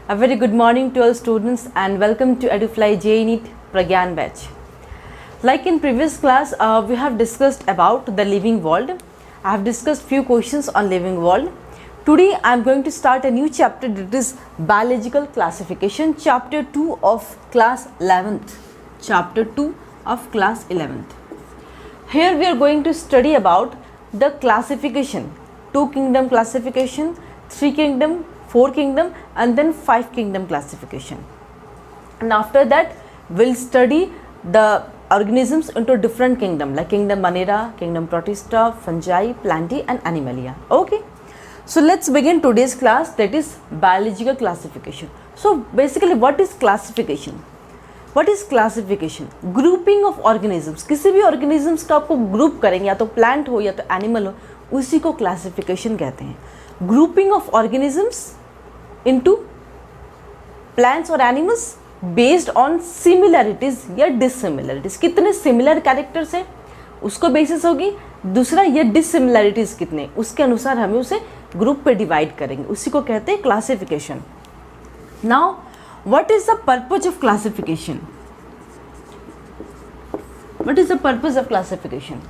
A very good morning to all students and welcome to EduFly JNEET Pragyan batch. Like in previous class, we have discussed about the living world. I have discussed few questions on living world. Today I am going to start a new chapter, that is biological classification, chapter 2 of class 11th. Chapter 2 of class 11th. Here we are going to study about the classification, 2 kingdom classification, 3 kingdom, 4 kingdom and then 5 kingdom classification. And after that we'll study the organisms into different kingdom like kingdom Monera, kingdom Protista, fungi, plantae and animalia. Okay. So let's begin today's class, that is biological classification. So basically what is classification? What is classification? Grouping of organisms. किसी भी organisms का आपको group करेंगे, या तो plant हो या तो animal हो, उसी को classification कहते हैं. Grouping of organisms into plants or animals based on similarities या dissimilarities. कितने similar characters हैं उसको basis होगी. दूसरा ये dissimilarities कितने, उसके अनुसार हमें उसे ग्रुप पे डिवाइड करेंगे, उसी को कहते हैं classification. Now what is the purpose of classification? What is the purpose of classification?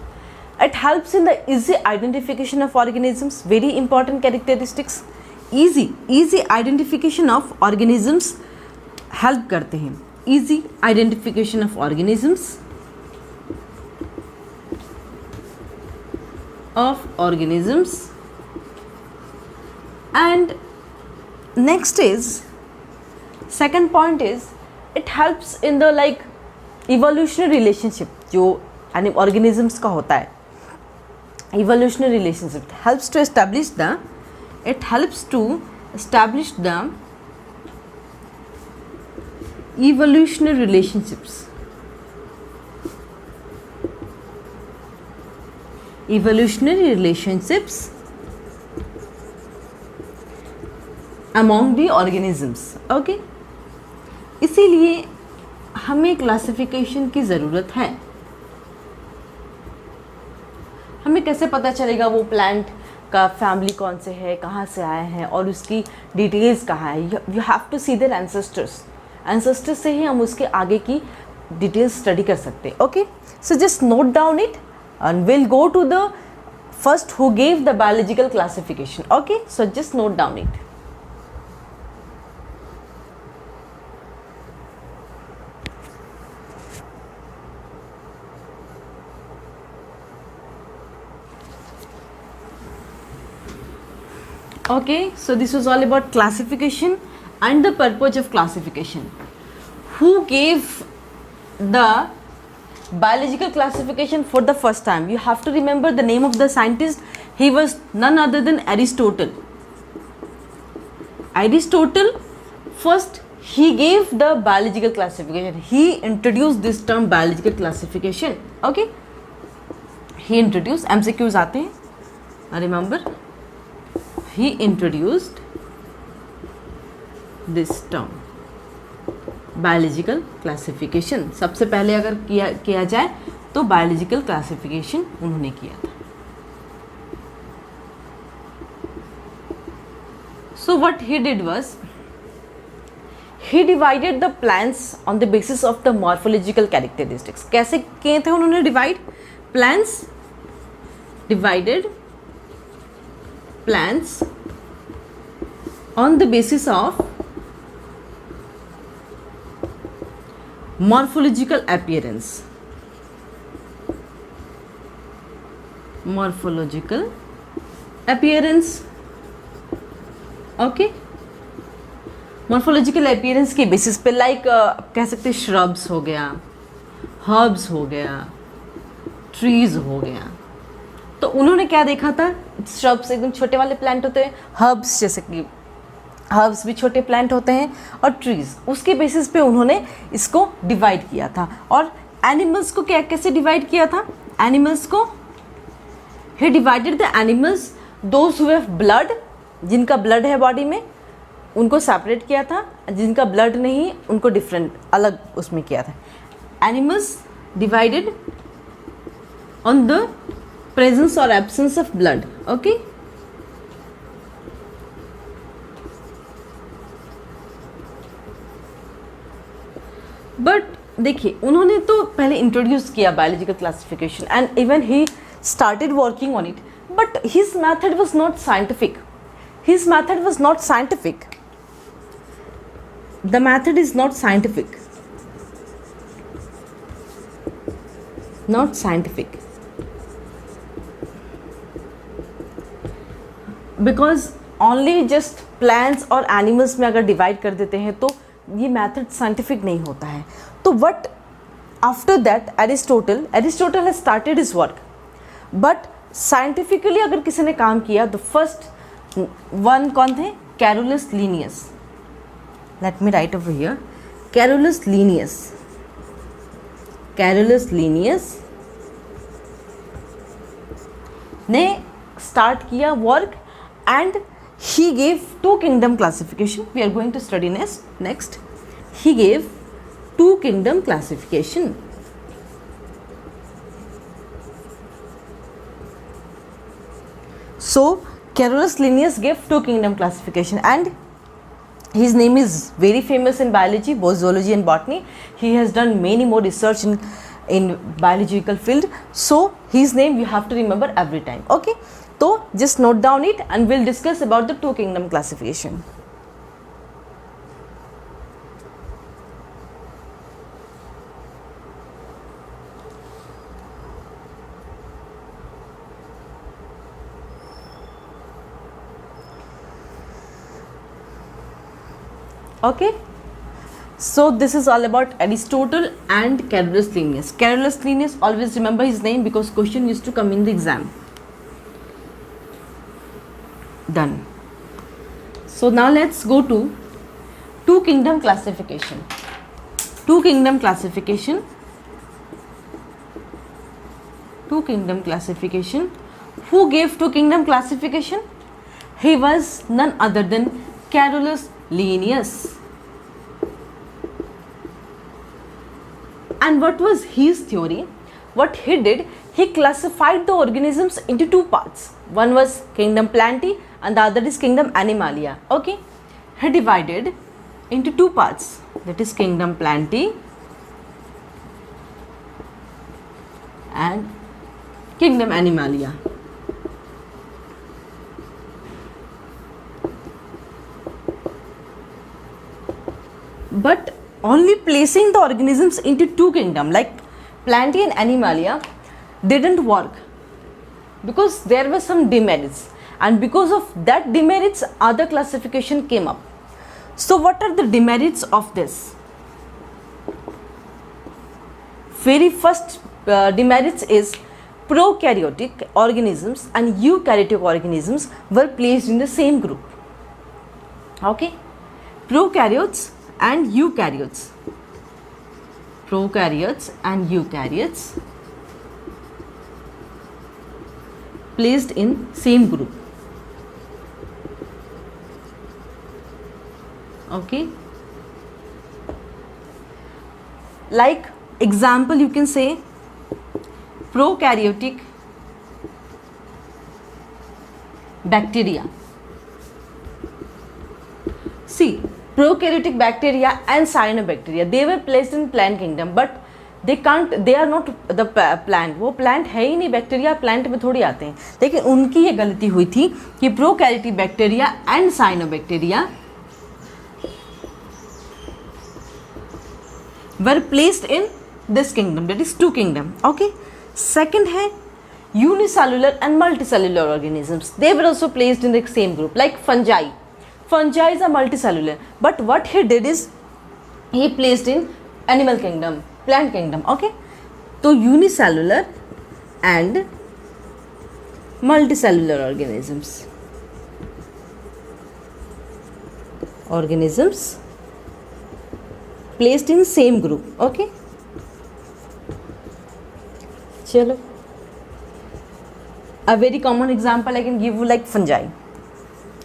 It helps in the easy identification of organisms. Very important characteristics. Easy identification of organisms help करते हैं. Easy identification of organisms and next is second point is it helps in the like evolutionary relationship जो organisms का होता है. evolutionary relationship helps to establish the evolutionary relationships among the organisms. okay? इसीलिए हमें classification की ज़रूरत है. हमें कैसे पता चलेगा वो प्लांट का फैमिली कौन से है, कहाँ से आए हैं और उसकी डिटेल्स कहाँ है. You have to see their ancestors से ही हम उसके आगे की डिटेल्स स्टडी कर सकते हैं. Okay, so just note down it and we'll go to the first who gave the biological classification. okay, so just note down it. okay, so this was all about classification and the purpose of classification. Who gave the biological classification for the first time? You have to remember the name of the scientist. He was none other than Aristotle. First he gave the biological classification. He introduced this term biological classification. okay, he introduced, MCQs आते हैं, remember, he introduced this term biological classification. सबसे पहले अगर किया जाए तो biological classification उन्होंने किया था. So what he did was he divided the plants on the basis of the morphological characteristics. कैसे किए थे उन्होंने divide? Divided plants on the basis of morphological appearance. okay, morphological appearance के बेसिस पे like कह सकते हैं shrubs हो गया, herbs हो गया, trees हो गया. तो उन्होंने क्या देखा था? shrubs एकदम छोटे वाले प्लांट होते हैं, herbs जैसे कि हर्ब्स भी छोटे प्लांट होते हैं और ट्रीज, उसके बेसिस पे उन्होंने इसको डिवाइड किया था. और एनिमल्स को कैसे डिवाइड किया था? एनिमल्स को ही divided the animals those who have blood, जिनका ब्लड है बॉडी में उनको सेपरेट किया था, जिनका ब्लड नहीं उनको डिफरेंट अलग उसमें किया था. Animals divided on the presence और absence of blood. Okay, but देखिए उन्होंने तो पहले इंट्रोड्यूस किया biological classification and even he started working on it, but his method was not scientific. His method was not scientific. The method is not scientific. Not scientific. Because only just plants और animals में अगर divide कर देते हैं तो ये method scientific नहीं होता है. तो what after that Aristotle has started his work. But scientifically अगर किसी ने काम किया तो फर्स्ट वन कौन थे? Carolus Linnaeus. Let me write over here. Carolus Linnaeus ने स्टार्ट किया work and he gave two kingdom classification. We are going to study next. He gave two kingdom classification. So Carolus Linnaeus gave two kingdom classification and his name is very famous in biology, both zoology and botany. He has done many more research in biological field. So his name you have to remember every time. Okay, so just note down it and we'll discuss about the two kingdom classification. Okay, so this is all about Aristotle and Carolus Linnaeus. Carolus Linnaeus, always remember his name because question used to come in the exam. Done. So now let's go to two kingdom classification. Two kingdom classification. Who gave two kingdom classification? He was none other than Carolus Linnaeus. And what was his theory? What he did, he classified the organisms into two parts. One was kingdom Plantae and the other is kingdom Animalia. Okay, he divided into two parts, that is kingdom Plantae and kingdom Animalia. But only placing the organisms into two kingdoms like Plantae and Animalia didn't work because there were some demerits, and because of that demerits other classification came up. So what are the demerits of this? Very first demerits is prokaryotic organisms and eukaryotic organisms were placed in the same group. Okay, prokaryotes and eukaryotes. Prokaryotes and eukaryotes placed in same group. Okay, like example you can say prokaryotic bacteria. See, prokaryotic bacteria and cyanobacteria, they were placed in plant kingdom, but they are not the plant. वो plant है ही नहीं, bacteria plant में थोड़ी आते हैं. लेकिन उनकी ये गलती हुई थी कि prokaryotic bacteria and cyanobacteria were placed in this kingdom, that is two kingdom. Okay, second है unicellular and multicellular organisms. They were also placed in the same group, like fungi. Fungi is a multicellular, but what he did is he placed in animal kingdom, plant kingdom. Okay, so unicellular and multicellular organisms placed in same group. Okay, chalo, a very common example I can give you, like fungi.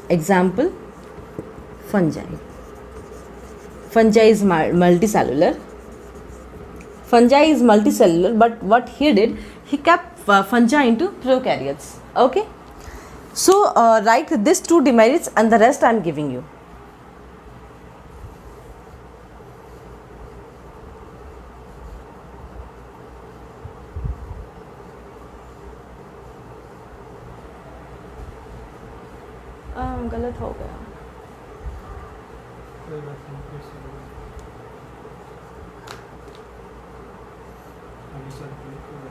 Example, fungi. Fungi is multicellular. Fungi is multicellular, but what he did, he kept fungi into prokaryotes. Okay, so write these two demerits and the rest I am giving you. गलत हो गया। कोई बात नहीं, फिर से बोलो। अभी सर क्लिक कर रहा है।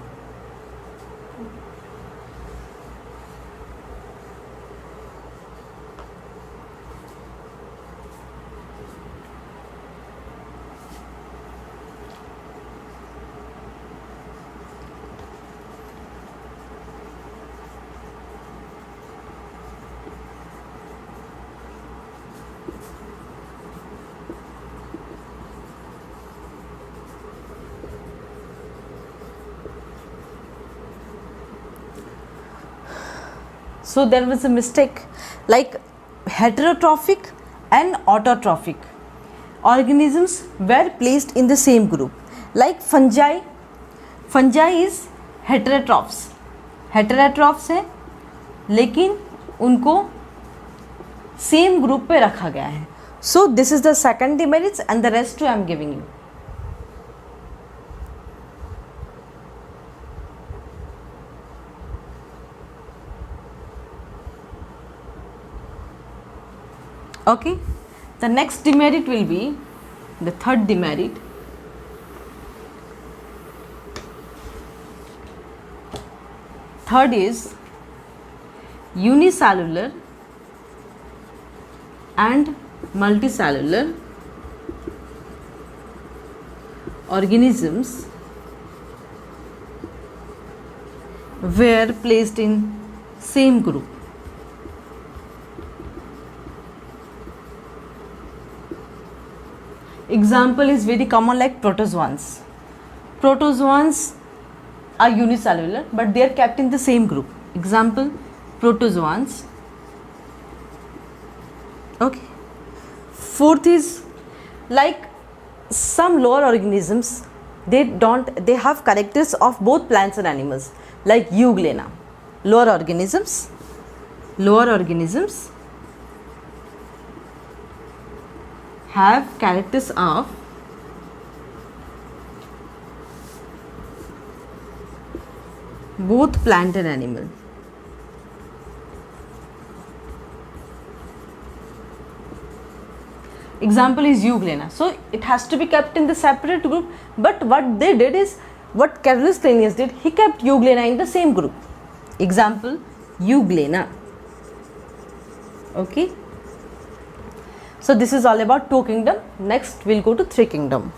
So there was a mistake, like heterotrophic and autotrophic organisms were placed in the same group. Like fungi is heterotrophs हैं, लेकिन उनको सेम ग्रुप पे रखा गया है. So this is the second demerits and the rest too I am giving you. Okay, the next demerit will be the third demerit. Third is unicellular and multicellular organisms were placed in same group. Example is very common, like protozoans. Protozoans are unicellular but they are kept in the same group. Example, protozoans. Okay. Fourth is like some lower organisms, they have characters of both plants and animals, like Euglena. Lower organisms have characters of both plant and animal. Example is Euglena. So it has to be kept in the separate group, but what they did is, what Carolus Linnaeus did, he kept Euglena in the same group. Example, Euglena. Okay. So this is all about two kingdom. Next we'll go to three kingdom.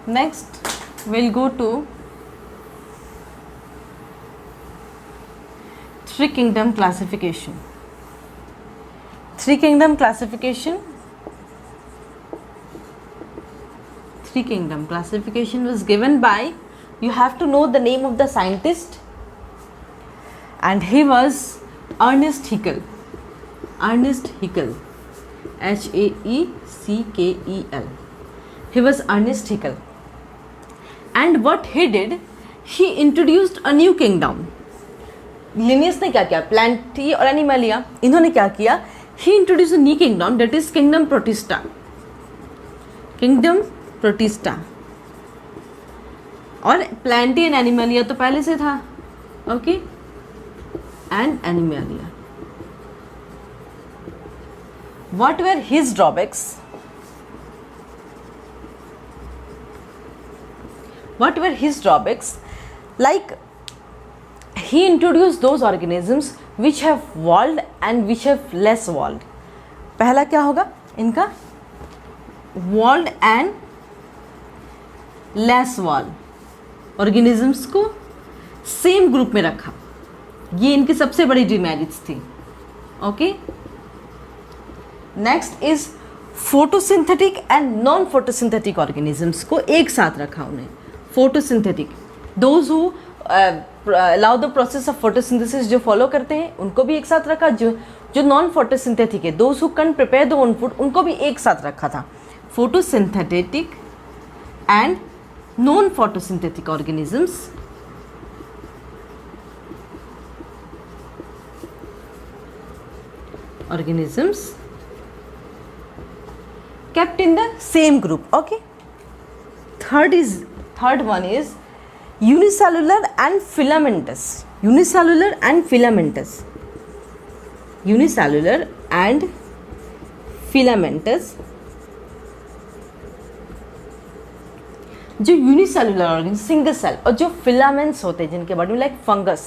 Next we'll go to three kingdom classification. Three kingdom classification was given by, you have to know the name of the scientist, and he was Ernest Haeckel. H-A-E-C-K-E-L. He was Ernest Haeckel. And what he did, he introduced a new kingdom. Linnaeus ने क्या किया, Plantae और Animalia, इन्होंने क्या किया, he introduced a new kingdom, that is kingdom Protista. और Plantae and Animalia तो पहले से था. Okay, and Animalia. What were his drawbacks? Like, he introduced those organisms which have walled and which have less walled. पहला क्या होगा इनका, walled and less walled organisms को सेम ग्रुप में रखा. ये इनकी सबसे बड़ी डिमेरिट्स थी. Okay. Next is photosynthetic and non photosynthetic organisms को एक साथ रखा उन्हें. Photosynthetic, those who allow the process of photosynthesis, जो फॉलो करते हैं उनको भी एक साथ रखा, जो जो नॉन फोटोसिंथेटिक है, those who can prepare the own food, उनको भी एक साथ रखा था. Photosynthetic and non photosynthetic organisms kept in the same group. Okay. Third one is unicellular and filamentous. Unicellular and filamentous. Unicellular and filamentous. जो unicellular organism single cell और जो filaments होते हैं जिनके बॉडी में लाइक फंगस,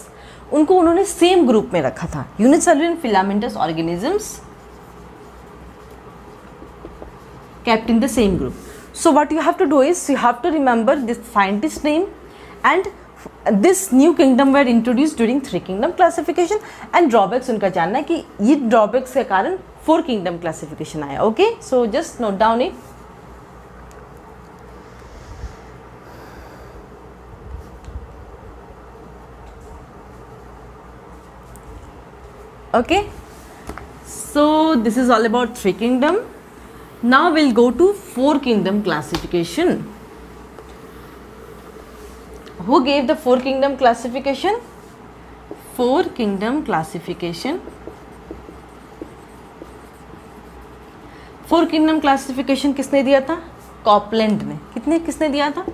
उनको उन्होंने same group में रखा था. Unicellular and filamentous organisms kept in the same group. So what you have to do is you have to remember this scientist name, and this new kingdom were introduced during 3 kingdom classification, and drawbacks उनका जानना है कि ये drawbacks के कारण 4 kingdom classification आया. Okay, so just note down it. Okay, so this is all about 3 kingdom. Now we'll go to 4 kingdom classification. Who gave the 4 kingdom classification? 4 kingdom classification. 4 kingdom classification किसने दिया था? Copeland ने. किसने दिया था?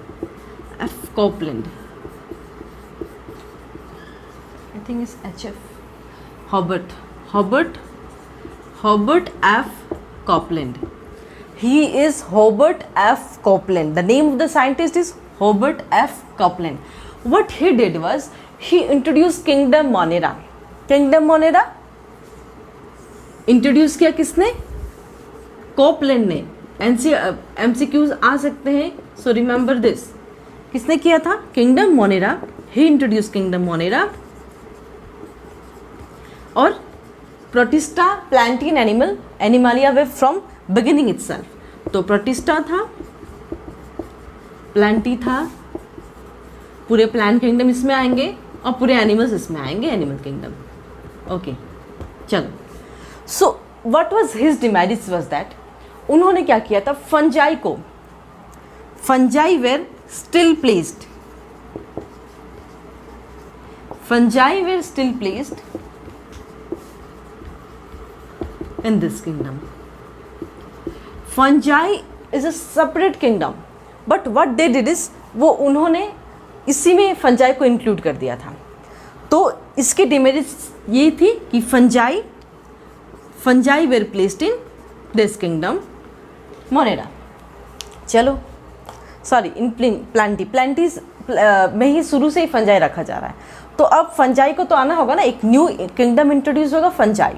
F. Copeland. I think it's HF. Hobart F. Copeland. He is Hobart F. Copeland. The name of the scientist is Hobart F. Copeland. What he did was he introduced Kingdom Monera. Kingdom Monera introduce किया किसने? Copeland ने. MCQs आ सकते हैं, so remember this. किसने किया था? Kingdom Monera. He introduced Kingdom Monera. और protista, Plantae and Animalia way from beginning itself. तो प्रोटिस्टा था, प्लांटी था, पूरे प्लांट किंगडम इसमें आएंगे और पूरे एनिमल्स इसमें आएंगे, एनिमल किंगडम. ओके, चलो. So what was his demerits was that उन्होंने क्या किया था, fungi were still placed in this kingdom. Fungi is a separate kingdom, but what they did is वो उन्होंने इसी में फंजाई को इंक्लूड कर दिया था. तो इसके डिमेरिट्स ये थी कि fungi were placed in this kingdom Monera. चलो, सॉरी, इन प्लांटीज में ही शुरू से ही फंजाई रखा जा रहा है. तो अब फंजाई को तो आना होगा ना, एक न्यू किंगडम इंट्रोड्यूस होगा, fungi.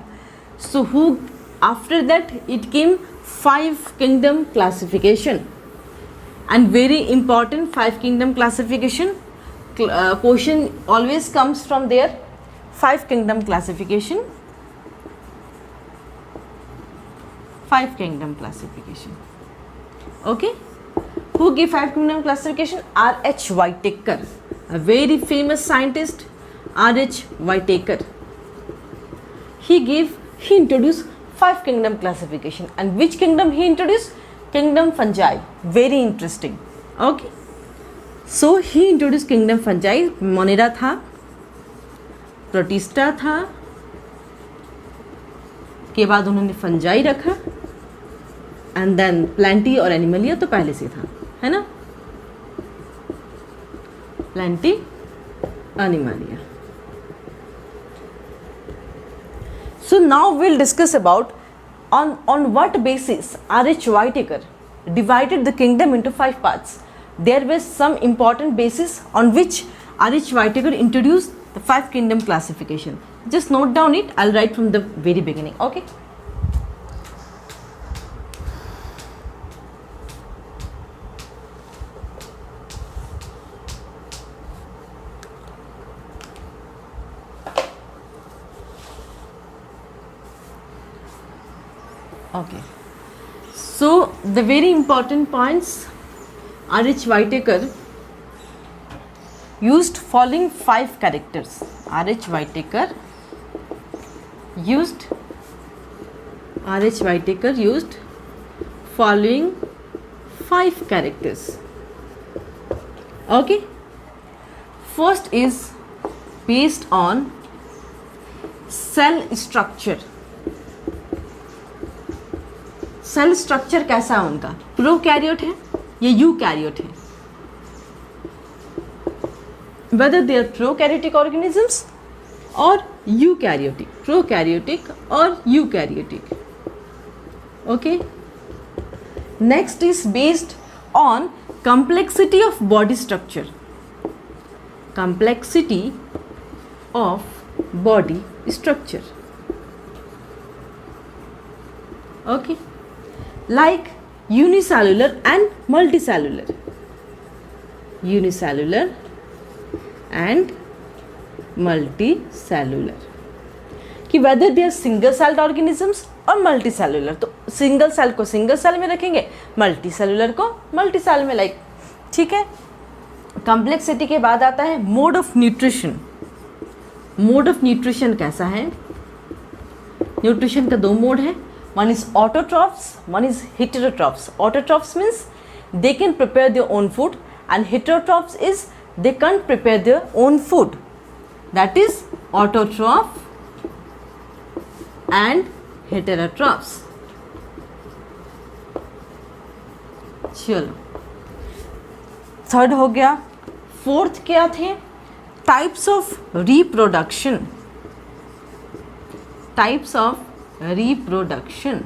So who after that it came 5 kingdom classification, and very important 5 kingdom classification question always comes from there. 5 kingdom classification. Okay, who gave 5 kingdom classification? R.H. Whitaker, a very famous scientist. R.H. Whitaker, he introduced 5 kingdom classification. And which kingdom he introduced? Kingdom fungi. Very interesting. Okay, so he introduced kingdom fungi. Monera था, protista था, के बाद उन्होंने fungi रखा, and then Plantae और Animalia तो पहले से था, है ना, Plantae Animalia. So now we'll discuss about on what basis R.H. Whitaker divided the kingdom into 5 parts. There were some important bases on which R.H. Whitaker introduced the 5 kingdom classification. Just note down it. I'll write from the very beginning. Okay. Okay, so the very important points, R.H. Whitaker used following 5 characters. R.H. Whitaker used R.H. Whittaker used following 5 characters. Okay. First is based on cell structure. Cell structure कैसा है उनका, prokaryote है या eukaryote है, whether they are prokaryotic organisms or eukaryotic, prokaryotic or eukaryotic. Okay. Next is based on complexity of body structure, complexity of body structure. Okay, like unicellular and multicellular, unicellular and multicellular, कि whether they are single celled organisms और multicellular. तो single cell को single cell में रखेंगे, multi cellular को multi cell में, like, ठीक है. कॉम्प्लेक्सिटी के बाद आता है mode of nutrition. Mode of nutrition कैसा है, न्यूट्रिशन का 2 मोड है, one is autotrophs, one is heterotrophs. Autotrophs means they can prepare their own food, and heterotrophs is they can't prepare their own food. That is autotroph and heterotrophs. चलो, third हो गया. Fourth क्या थे, types of reproduction. Types of reproduction,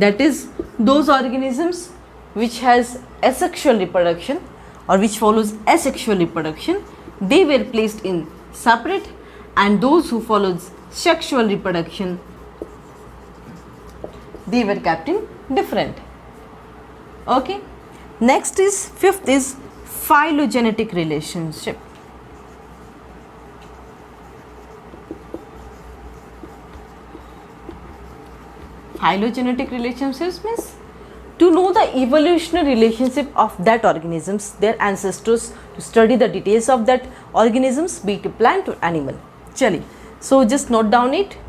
that is those organisms which has asexual reproduction or which follows asexual reproduction, they were placed in separate, and those who follows sexual reproduction, they were kept in different. Okay. Next is fifth is phylogenetic relationship. Phylogenetic relationships means to know the evolutionary relationship of that organisms, their ancestors, to study the details of that organisms, be it plant or animal. चलिए, so just note down it.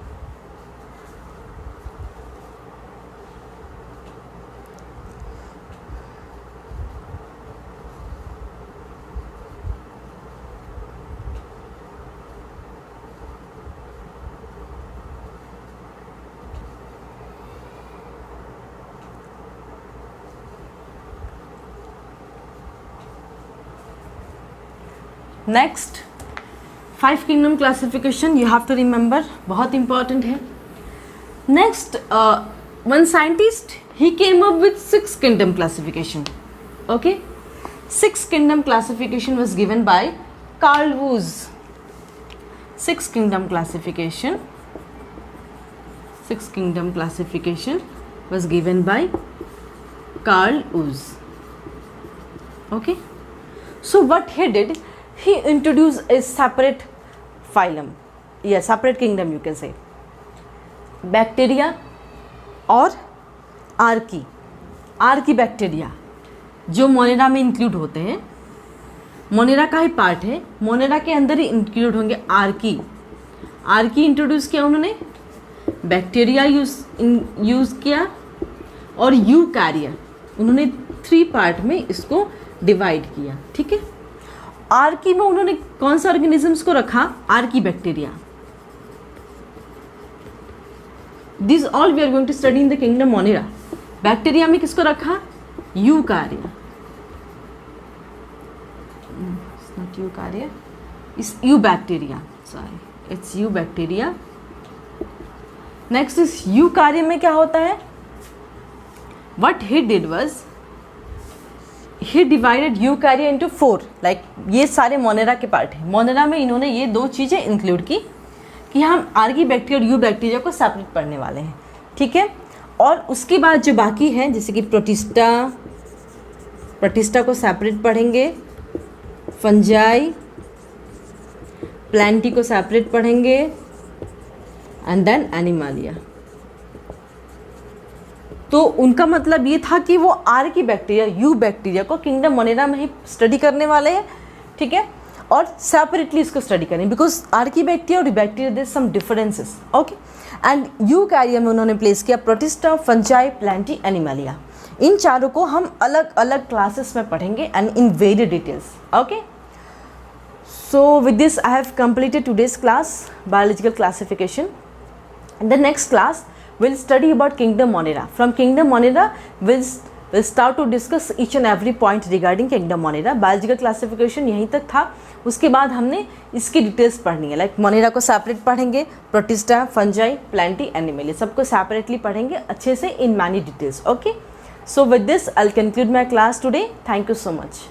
Next 5 kingdom classification you have to remember, बहुत important है. Next one scientist he came up with 6 kingdom classification. Okay, 6 kingdom classification was given by Carl Woese. 6 kingdom classification, 6 kingdom classification was given by Carl Woese. Okay, so what he did, he introduced a separate phylum, yeah, separate kingdom you can say, bacteria और Archie bacteria जो Monera में include होते हैं. Monera का ही part है, Monera के अंदर ही include होंगे आर्की इंट्रोड्यूस किया उन्होंने, बैक्टीरिया यूज़ किया, और यूकैरिया उन्होंने 3 पार्ट में इसको डिवाइड किया. ठीक है, आर्की में उन्होंने कौन सा ऑर्गेनिजम्स को रखा, archaebacteria. This all we are going to study in the kingdom Monera. Bacteria में किसको रखा, eukarya, not eukarya, is eubacteria, sorry it's eubacteria. Next is eukarya में क्या होता है, what he did was he divided eukarya into 4, like ये सारे Monera के पार्ट हैं. मोनेरा में इन्होंने ये 2 चीज़ें इंक्लूड की कि हम आर्की बैक्टीरिया और यू बैक्टीरिया को सेपरेट पढ़ने वाले हैं. ठीक है, और उसके बाद जो बाकी हैं जैसे कि प्रोटिस्टा को सेपरेट पढ़ेंगे, फंजाई, प्लांटी को सेपरेट पढ़ेंगे, एंड देन एनिमालिया. तो उनका मतलब ये था कि वो आर्की बैक्टीरिया, यू बैक्टीरिया को किंगडम मोनेरा में ही स्टडी करने वाले हैं. ठीक है, और सेपरेटली इसको स्टडी करें बिकॉज आर्की बैक्टीरिया और bacteria there some differences. Okay, and eukarya में उन्होंने प्लेस किया प्रोटिस्टा, फंजाई, प्लांटी, एनिमलिया। इन चारों को हम अलग अलग क्लासेस में पढ़ेंगे and in very details. Okay, so with this I have completed today's class, biological classification. In the next class we'll study about kingdom Monera. From kingdom Monera we'll start to discuss each and every point regarding kingdom Monera. Biological classification यहीं तक था, उसके बाद हमने इसकी details पढ़नी है। Like Monera को सेपरेट पढ़ेंगे, प्रोटिस्टा, फंजाई, प्लांटी, एनिमली, सबको सेपरेटली पढ़ेंगे अच्छे से in many details. Okay, so with this I'll conclude my class today. Thank you so much.